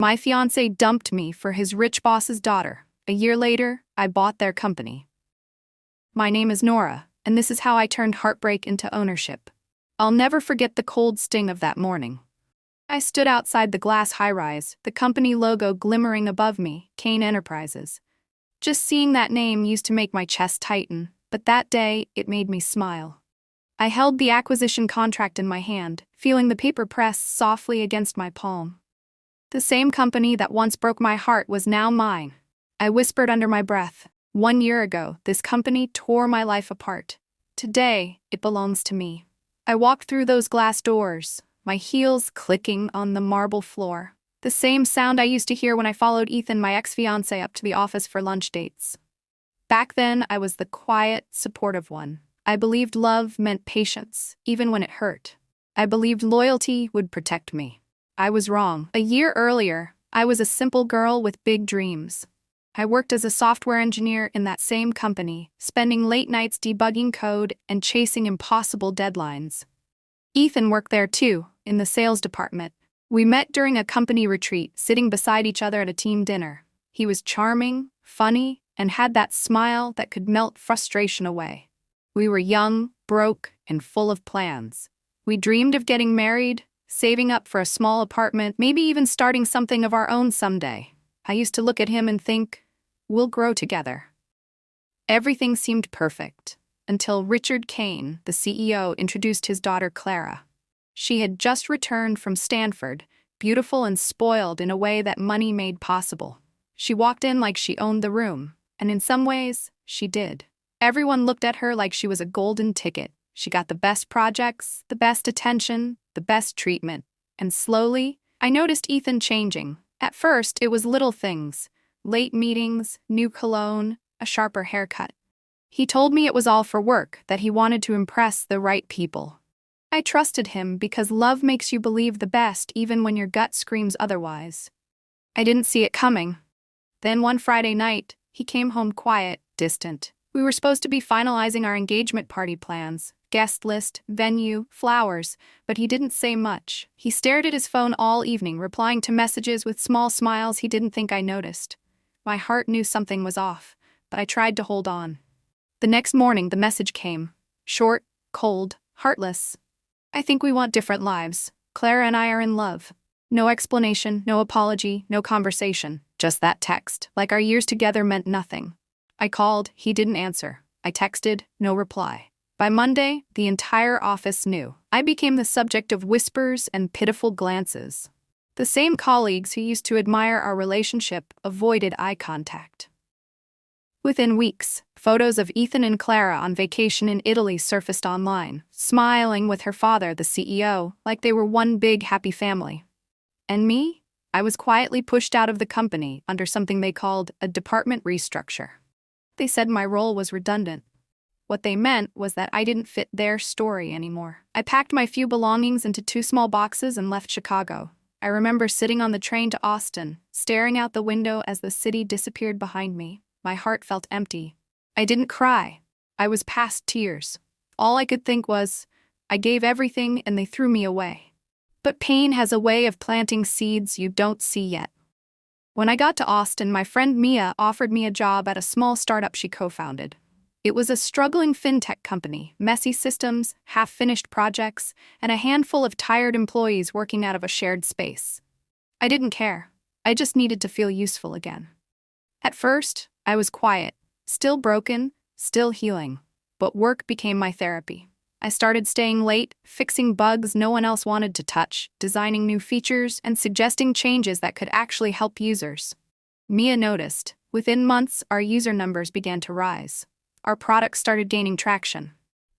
My fiancé dumped me for his rich boss's daughter. A year later, I bought their company. My name is Nora, and this is how I turned heartbreak into ownership. I'll never forget the cold sting of that morning. I stood outside the glass high-rise, the company logo glimmering above me, Kane Enterprises. Just seeing that name used to make my chest tighten, but that day, it made me smile. I held the acquisition contract in my hand, feeling the paper press softly against my palm. The same company that once broke my heart was now mine. I whispered under my breath, 1 year ago, this company tore my life apart. Today, it belongs to me. I walked through those glass doors, my heels clicking on the marble floor. The same sound I used to hear when I followed Ethan, my ex-fiancé, up to the office for lunch dates. Back then, I was the quiet, supportive one. I believed love meant patience, even when it hurt. I believed loyalty would protect me. I was wrong. A year earlier, I was a simple girl with big dreams. I worked as a software engineer in that same company, spending late nights debugging code and chasing impossible deadlines. Ethan worked there too, in the sales department. We met during a company retreat, sitting beside each other at a team dinner. He was charming, funny, and had that smile that could melt frustration away. We were young, broke, and full of plans. We dreamed of getting married, saving up for a small apartment, maybe even starting something of our own someday. I used to look at him and think, we'll grow together. Everything seemed perfect, until Richard Kane, the CEO, introduced his daughter Clara. She had just returned from Stanford, beautiful and spoiled in a way that money made possible. She walked in like she owned the room, and in some ways, she did. Everyone looked at her like she was a golden ticket. She got the best projects, the best attention, the best treatment. And slowly, I noticed Ethan changing. At first, it was little things. Late meetings, new cologne, a sharper haircut. He told me it was all for work, that he wanted to impress the right people. I trusted him because love makes you believe the best even when your gut screams otherwise. I didn't see it coming. Then one Friday night, he came home quiet, distant. We were supposed to be finalizing our engagement party plans. Guest list, venue, flowers, but he didn't say much. He stared at his phone all evening, replying to messages with small smiles he didn't think I noticed. My heart knew something was off, but I tried to hold on. The next morning, the message came. Short, cold, heartless. I think we want different lives. Clara and I are in love. No explanation, no apology, no conversation. Just that text, like our years together meant nothing. I called, he didn't answer. I texted, no reply. By Monday, the entire office knew. I became the subject of whispers and pitiful glances. The same colleagues who used to admire our relationship avoided eye contact. Within weeks, photos of Ethan and Clara on vacation in Italy surfaced online, smiling with her father, the CEO, like they were one big happy family. And me? I was quietly pushed out of the company under something they called a department restructure. They said my role was redundant. What they meant was that I didn't fit their story anymore. I packed my few belongings into 2 small boxes and left Chicago. I remember sitting on the train to Austin, staring out the window as the city disappeared behind me. My heart felt empty. I didn't cry. I was past tears. All I could think was, I gave everything and they threw me away. But pain has a way of planting seeds you don't see yet. When I got to Austin, my friend Mia offered me a job at a small startup she co-founded. It was a struggling fintech company, messy systems, half-finished projects, and a handful of tired employees working out of a shared space. I didn't care. I just needed to feel useful again. At first, I was quiet, still broken, still healing, but work became my therapy. I started staying late, fixing bugs no one else wanted to touch, designing new features, and suggesting changes that could actually help users. Mia noticed. Within months, our user numbers began to rise. Our product started gaining traction.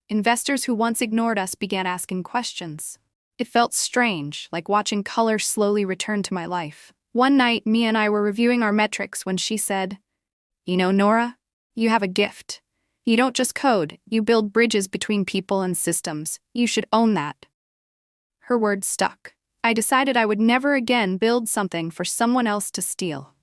Investors who once ignored us began asking questions. It felt strange, like watching color slowly return to my life. One night, Mia and I were reviewing our metrics when she said, "You know, Nora, you have a gift. You don't just code, you build bridges between people and systems. You should own that." Her words stuck. I decided I would never again build something for someone else to steal.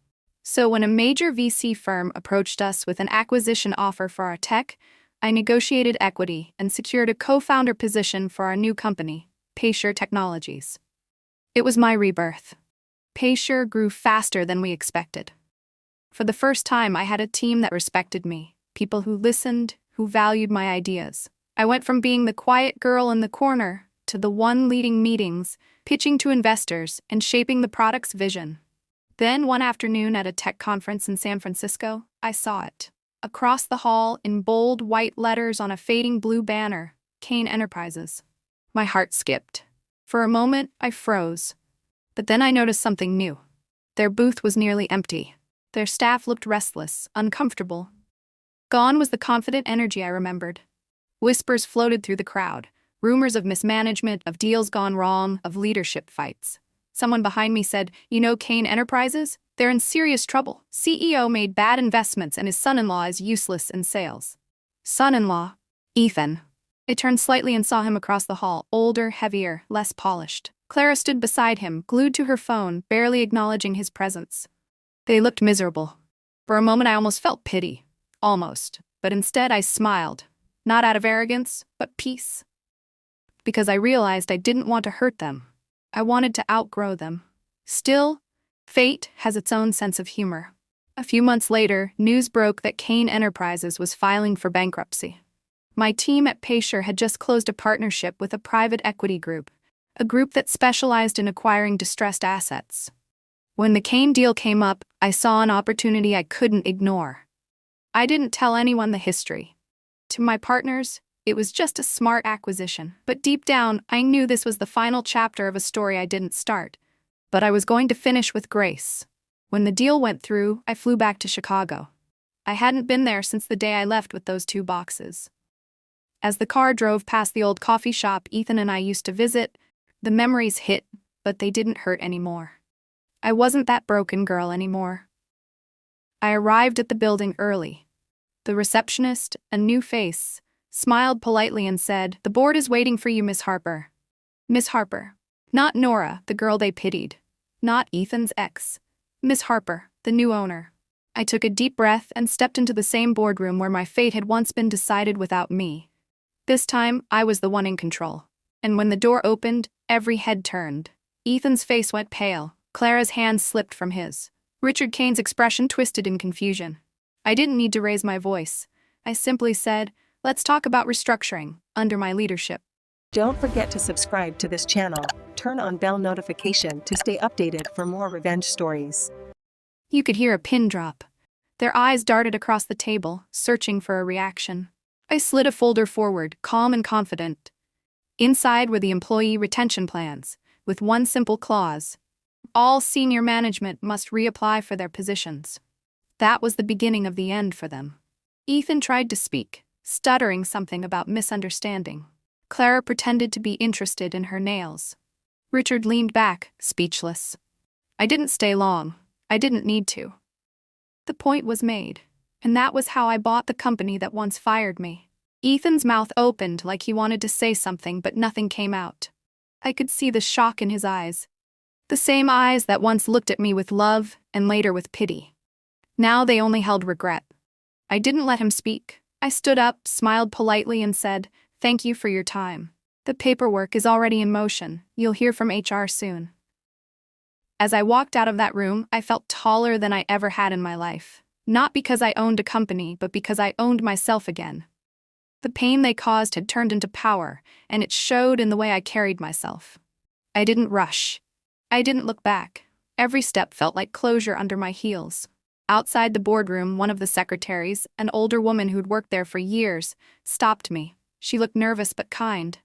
So when a major VC firm approached us with an acquisition offer for our tech, I negotiated equity and secured a co-founder position for our new company, Paysher Technologies. It was my rebirth. Paysher grew faster than we expected. For the first time, I had a team that respected me, people who listened, who valued my ideas. I went from being the quiet girl in the corner to the one leading meetings, pitching to investors, and shaping the product's vision. Then, one afternoon at a tech conference in San Francisco, I saw it. Across the hall, in bold white letters on a fading blue banner, Kane Enterprises. My heart skipped. For a moment, I froze. But then I noticed something new. Their booth was nearly empty. Their staff looked restless, uncomfortable. Gone was the confident energy I remembered. Whispers floated through the crowd, rumors of mismanagement, of deals gone wrong, of leadership fights. Someone behind me said, "You know Kane Enterprises? They're in serious trouble. CEO made bad investments and his son-in-law is useless in sales." Son-in-law? Ethan. I turned slightly and saw him across the hall, older, heavier, less polished. Clara stood beside him, glued to her phone, barely acknowledging his presence. They looked miserable. For a moment I almost felt pity. Almost. But instead I smiled. Not out of arrogance, but peace. Because I realized I didn't want to hurt them. I wanted to outgrow them. Still, fate has its own sense of humor. A few months later, news broke that Kane Enterprises was filing for bankruptcy. My team at Paysher had just closed a partnership with a private equity group, a group that specialized in acquiring distressed assets. When the Kane deal came up, I saw an opportunity I couldn't ignore. I didn't tell anyone the history. To my partners, it was just a smart acquisition, but deep down, I knew this was the final chapter of a story I didn't start. But I was going to finish with grace. When the deal went through, I flew back to Chicago. I hadn't been there since the day I left with those 2 boxes. As the car drove past the old coffee shop Ethan and I used to visit, the memories hit, but they didn't hurt anymore. I wasn't that broken girl anymore. I arrived at the building early. The receptionist, a new face, smiled politely and said, "The board is waiting for you, Miss Harper." Miss Harper. Not Nora, the girl they pitied. Not Ethan's ex. Miss Harper, the new owner. I took a deep breath and stepped into the same boardroom where my fate had once been decided without me. This time, I was the one in control. And when the door opened, every head turned. Ethan's face went pale. Clara's hand slipped from his. Richard Kane's expression twisted in confusion. I didn't need to raise my voice. I simply said, "Let's talk about restructuring, under my leadership." Don't forget to subscribe to this channel. Turn on bell notification to stay updated for more revenge stories. You could hear a pin drop. Their eyes darted across the table, searching for a reaction. I slid a folder forward, calm and confident. Inside were the employee retention plans, with one simple clause. All senior management must reapply for their positions. That was the beginning of the end for them. Ethan tried to speak, stuttering something about misunderstanding. Clara pretended to be interested in her nails. Richard leaned back, speechless. I didn't stay long. I didn't need to. The point was made, and that was how I bought the company that once fired me. Ethan's mouth opened like he wanted to say something, but nothing came out. I could see the shock in his eyes. The same eyes that once looked at me with love and later with pity. Now they only held regret. I didn't let him speak. I stood up, smiled politely, and said, "Thank you for your time. The paperwork is already in motion. You'll hear from HR soon." As I walked out of that room, I felt taller than I ever had in my life. Not because I owned a company, but because I owned myself again. The pain they caused had turned into power, and it showed in the way I carried myself. I didn't rush. I didn't look back. Every step felt like closure under my heels. Outside the boardroom, one of the secretaries, an older woman who'd worked there for years, stopped me. She looked nervous but kind.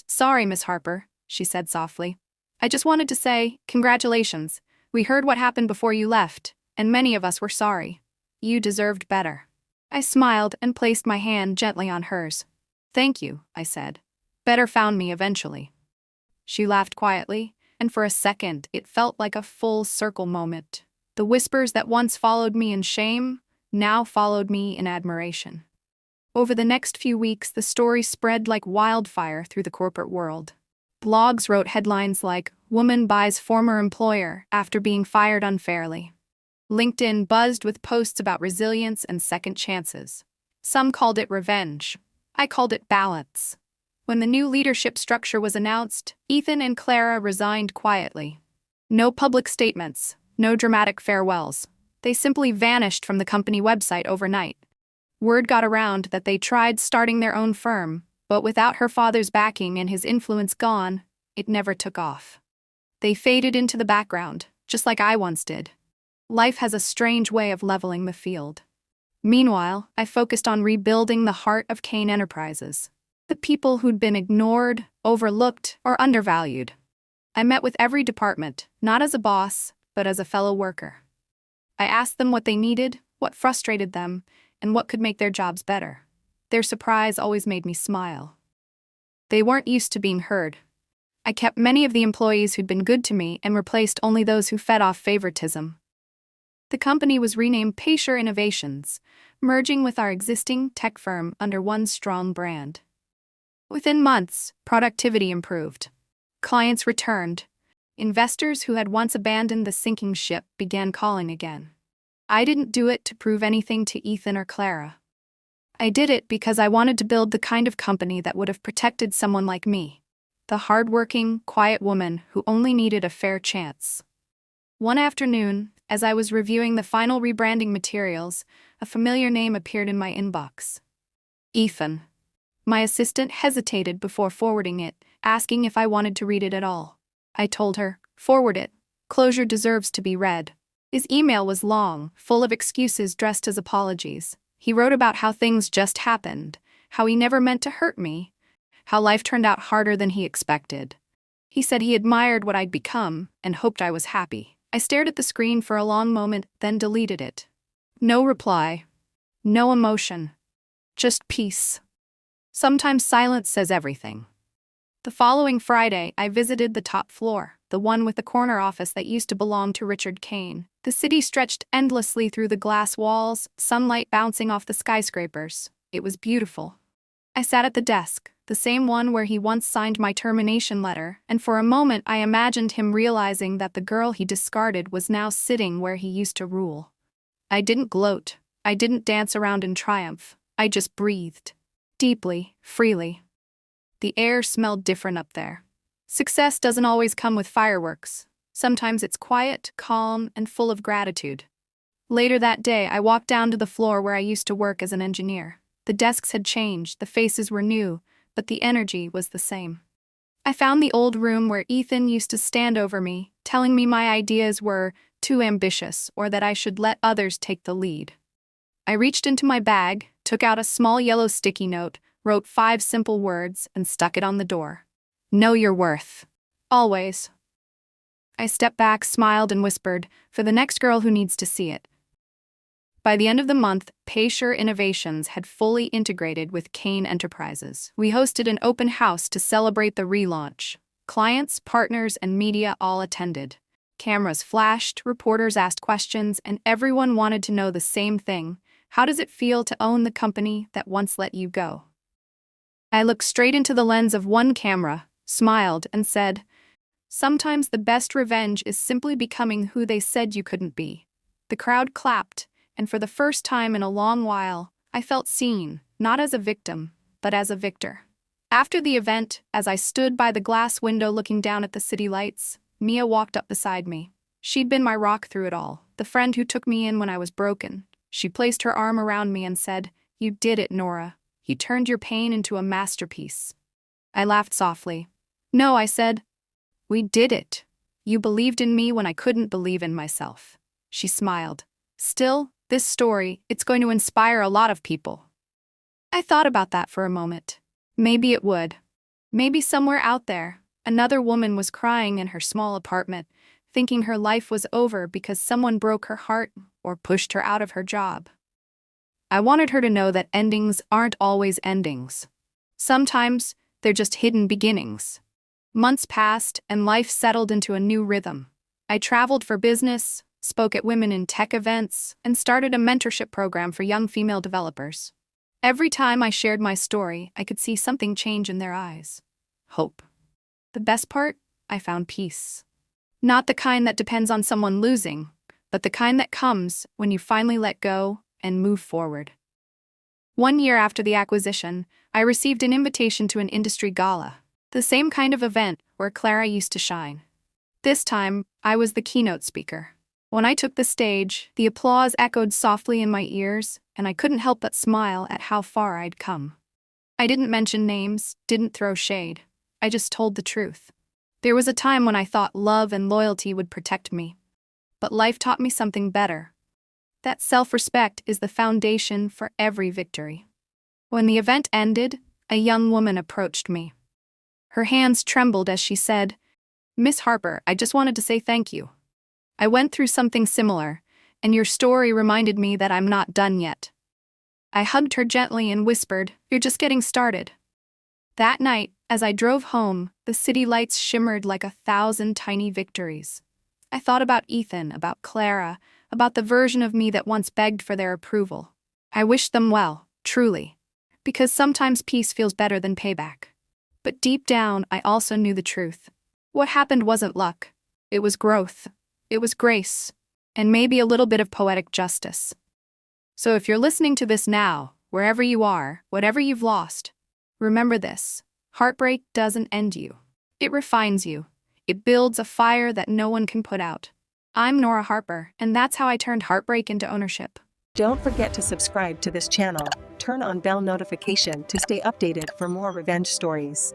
Sorry, Miss Harper," she said softly. "I just wanted to say, congratulations. We heard what happened before you left, and many of us were sorry. You deserved better." I smiled and placed my hand gently on hers. "Thank you," I said. "Better found me eventually." She laughed quietly, and for a second it felt like a full circle moment. The whispers that once followed me in shame now followed me in admiration. Over the next few weeks, the story spread like wildfire through the corporate world. Blogs wrote headlines like, "Woman buys former employer after being fired unfairly." LinkedIn buzzed with posts about resilience and second chances. Some called it revenge. I called it balance. When the new leadership structure was announced, Ethan and Clara resigned quietly. No public statements, no dramatic farewells. They simply vanished from the company website overnight. Word got around that they tried starting their own firm, but without her father's backing and his influence gone, it never took off. They faded into the background, just like I once did. Life has a strange way of leveling the field. Meanwhile, I focused on rebuilding the heart of Kane Enterprises. The people who'd been ignored, overlooked, or undervalued. I met with every department, not as a boss, but as a fellow worker. I asked them what they needed, what frustrated them, and what could make their jobs better. Their surprise always made me smile. They weren't used to being heard. I kept many of the employees who'd been good to me and replaced only those who fed off favoritism. The company was renamed Paysher Innovations, merging with our existing tech firm under one strong brand. Within months, productivity improved. Clients returned. Investors who had once abandoned the sinking ship began calling again. I didn't do it to prove anything to Ethan or Clara. I did it because I wanted to build the kind of company that would have protected someone like me, the hardworking, quiet woman who only needed a fair chance. One afternoon, as I was reviewing the final rebranding materials, a familiar name appeared in my inbox. Ethan. My assistant hesitated before forwarding it, asking if I wanted to read it at all. I told her, "Forward it. Closure deserves to be read." His email was long, full of excuses dressed as apologies. He wrote about how things just happened, how he never meant to hurt me, how life turned out harder than he expected. He said he admired what I'd become and hoped I was happy. I stared at the screen for a long moment, then deleted it. No reply. No emotion. Just peace. Sometimes silence says everything. The following Friday, I visited the top floor, the one with the corner office that used to belong to Richard Kane. The city stretched endlessly through the glass walls, sunlight bouncing off the skyscrapers. It was beautiful. I sat at the desk, the same one where he once signed my termination letter, and for a moment I imagined him realizing that the girl he discarded was now sitting where he used to rule. I didn't gloat. I didn't dance around in triumph. I just breathed. Deeply, freely. The air smelled different up there. Success doesn't always come with fireworks. Sometimes it's quiet, calm, and full of gratitude. Later that day, I walked down to the floor where I used to work as an engineer. The desks had changed, the faces were new, but the energy was the same. I found the old room where Ethan used to stand over me, telling me my ideas were too ambitious or that I should let others take the lead. I reached into my bag, took out a small yellow sticky note, wrote 5 simple words, and stuck it on the door. Know your worth. Always. I stepped back, smiled, and whispered, for the next girl who needs to see it. By the end of the month, Paysher Innovations had fully integrated with Kane Enterprises. We hosted an open house to celebrate the relaunch. Clients, partners, and media all attended. Cameras flashed, reporters asked questions, and everyone wanted to know the same thing. How does it feel to own the company that once let you go? I looked straight into the lens of one camera, smiled, and said, sometimes the best revenge is simply becoming who they said you couldn't be. The crowd clapped, and for the first time in a long while, I felt seen, not as a victim, but as a victor. After the event, as I stood by the glass window looking down at the city lights, Mia walked up beside me. She'd been my rock through it all, the friend who took me in when I was broken. She placed her arm around me and said, "You did it, Nora. You turned your pain into a masterpiece." I laughed softly. "No," I said. "We did it. You believed in me when I couldn't believe in myself." She smiled. "Still, this story, it's going to inspire a lot of people." I thought about that for a moment. Maybe it would. Maybe somewhere out there, another woman was crying in her small apartment, thinking her life was over because someone broke her heart or pushed her out of her job. I wanted her to know that endings aren't always endings. Sometimes, they're just hidden beginnings. Months passed, and life settled into a new rhythm. I traveled for business, spoke at women in tech events, and started a mentorship program for young female developers. Every time I shared my story, I could see something change in their eyes. Hope. The best part? I found peace. Not the kind that depends on someone losing, but the kind that comes when you finally let go and move forward. 1 year after the acquisition, I received an invitation to an industry gala, the same kind of event where Clara used to shine. This time, I was the keynote speaker. When I took the stage, the applause echoed softly in my ears, and I couldn't help but smile at how far I'd come. I didn't mention names, didn't throw shade. I just told the truth. There was a time when I thought love and loyalty would protect me. But life taught me something better. That self-respect is the foundation for every victory. When the event ended, a young woman approached me. Her hands trembled as she said, "Miss Harper, I just wanted to say thank you. I went through something similar, and your story reminded me that I'm not done yet." I hugged her gently and whispered, "You're just getting started." That night, as I drove home, the city lights shimmered like 1,000 tiny victories. I thought about Ethan, about Clara, about the version of me that once begged for their approval. I wished them well, truly, because sometimes peace feels better than payback. But deep down, I also knew the truth. What happened wasn't luck. It was growth. It was grace. And maybe a little bit of poetic justice. So if you're listening to this now, wherever you are, whatever you've lost, remember this: heartbreak doesn't end you. It refines you. It builds a fire that no one can put out. I'm Nora Harper, and that's how I turned heartbreak into ownership. Don't forget to subscribe to this channel. Turn on bell notification to stay updated for more revenge stories.